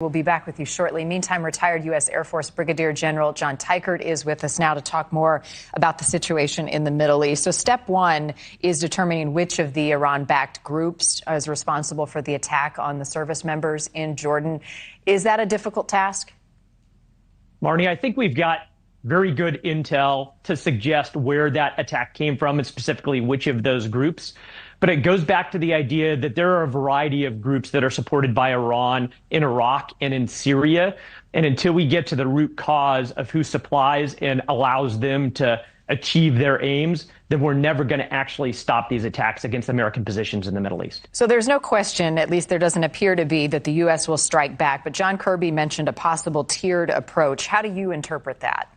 We'll be back with you shortly. Meantime, retired U.S. Air Force Brigadier General John Teichert is with us now to talk more about the situation in the Middle East. So step one is determining which of the Iran-backed groups is responsible for the attack on the service members in Jordan. Is that a difficult task? Marni, I think we've got very good intel to suggest where that attack came from and specifically which of those groups. But it goes back to the idea that there are a variety of groups that are supported by Iran in Iraq and in Syria. And until we get to the root cause of who supplies and allows them to achieve their aims, then we're never going to actually stop these attacks against American positions in the Middle East. So there's no question, at least there doesn't appear to be, that the U.S. will strike back. But John Kirby mentioned a possible tiered approach. How do you interpret that?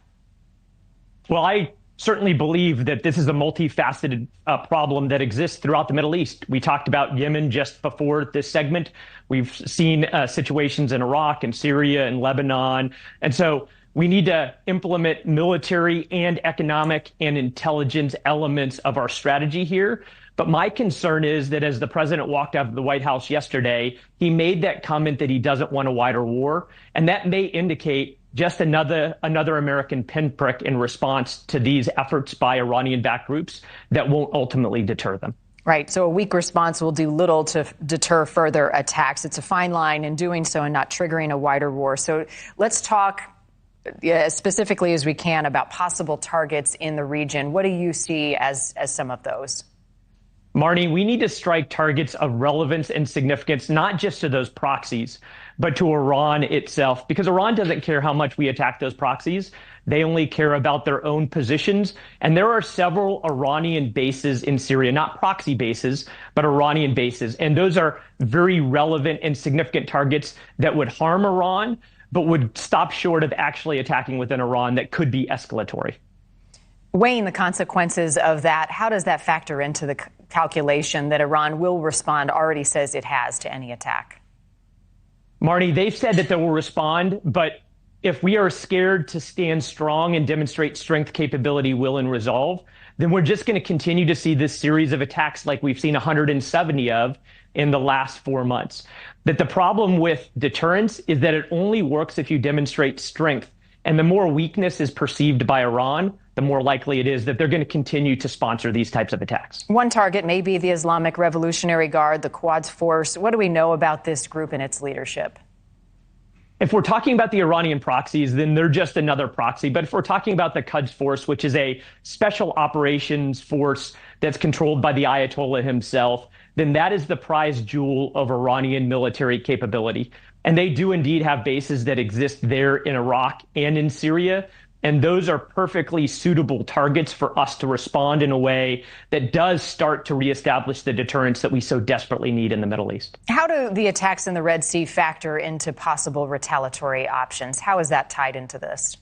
Well, I certainly believe that this is a multifaceted problem that exists throughout the Middle East. We talked about Yemen just before this segment. We've seen situations in Iraq and Syria and Lebanon. And so we need to implement military and economic and intelligence elements of our strategy here. But my concern is that as the president walked out of the White House yesterday, he made that comment that he doesn't want a wider war. And that may indicate just another American pinprick in response to these efforts by Iranian-backed groups that won't ultimately deter them. Right. So a weak response will do little to deter further attacks. It's a fine line in doing so and not triggering a wider war. So let's talk as specifically as we can about possible targets in the region. What do you see as some of those? Marni, we need to strike targets of relevance and significance, not just to those proxies, but to Iran itself, because Iran doesn't care how much we attack those proxies. They only care about their own positions. And there are several Iranian bases in Syria, not proxy bases, but Iranian bases. And those are very relevant and significant targets that would harm Iran, but would stop short of actually attacking within Iran that could be escalatory. Weighing the consequences of that, how does that factor into the calculation that Iran will respond, already says it has, to any attack? Marni, they've said that they will respond, but if we are scared to stand strong and demonstrate strength, capability, will, and resolve, then we're just going to continue to see this series of attacks like we've seen 170 of in the last 4 months. That the problem with deterrence is that it only works if you demonstrate strength. And the more weakness is perceived by Iran, the more likely it is that they're going to continue to sponsor these types of attacks. One target may be the Islamic Revolutionary Guard, the Quds Force. What do we know about this group and its leadership? If we're talking about the Iranian proxies, then they're just another proxy. But if we're talking about the Quds Force, which is a special operations force that's controlled by the Ayatollah himself, then that is the prize jewel of Iranian military capability. And they do indeed have bases that exist there in Iraq and in Syria. And those are perfectly suitable targets for us to respond in a way that does start to reestablish the deterrence that we so desperately need in the Middle East. How do the attacks in the Red Sea factor into possible retaliatory options? How is that tied into this?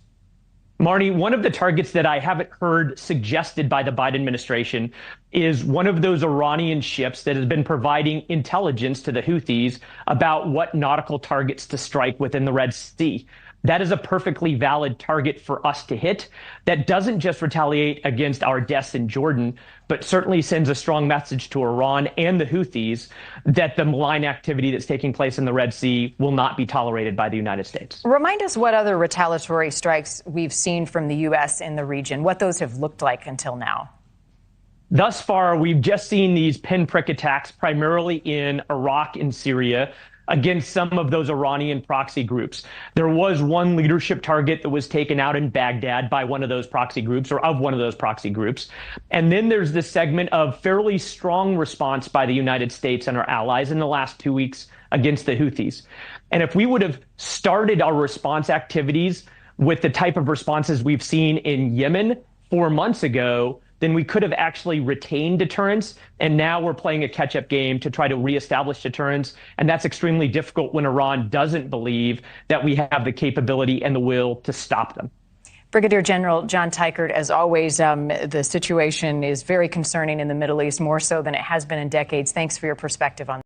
Marni, one of the targets that I haven't heard suggested by the Biden administration is one of those Iranian ships that has been providing intelligence to the Houthis about what nautical targets to strike within the Red Sea. That is a perfectly valid target for us to hit. That doesn't just retaliate against our deaths in Jordan, but certainly sends a strong message to Iran and the Houthis that the malign activity that's taking place in the Red Sea will not be tolerated by the United States. Remind us what other retaliatory strikes we've seen from the U.S. in the region, what those have looked like until now. Thus far, we've just seen these pinprick attacks primarily in Iraq and Syria against some of those Iranian proxy groups. There was one leadership target that was taken out in Baghdad by one of those proxy groups, or of one of those proxy groups. And then there's this segment of fairly strong response by the United States and our allies in the last 2 weeks against the Houthis. And if we would have started our response activities with the type of responses we've seen in Yemen 4 months ago, then we could have actually retained deterrence. And now we're playing a catch-up game to try to reestablish deterrence. And that's extremely difficult when Iran doesn't believe that we have the capability and the will to stop them. Brigadier General John Teichert, as always, the situation is very concerning in the Middle East, more so than it has been in decades. Thanks for your perspective on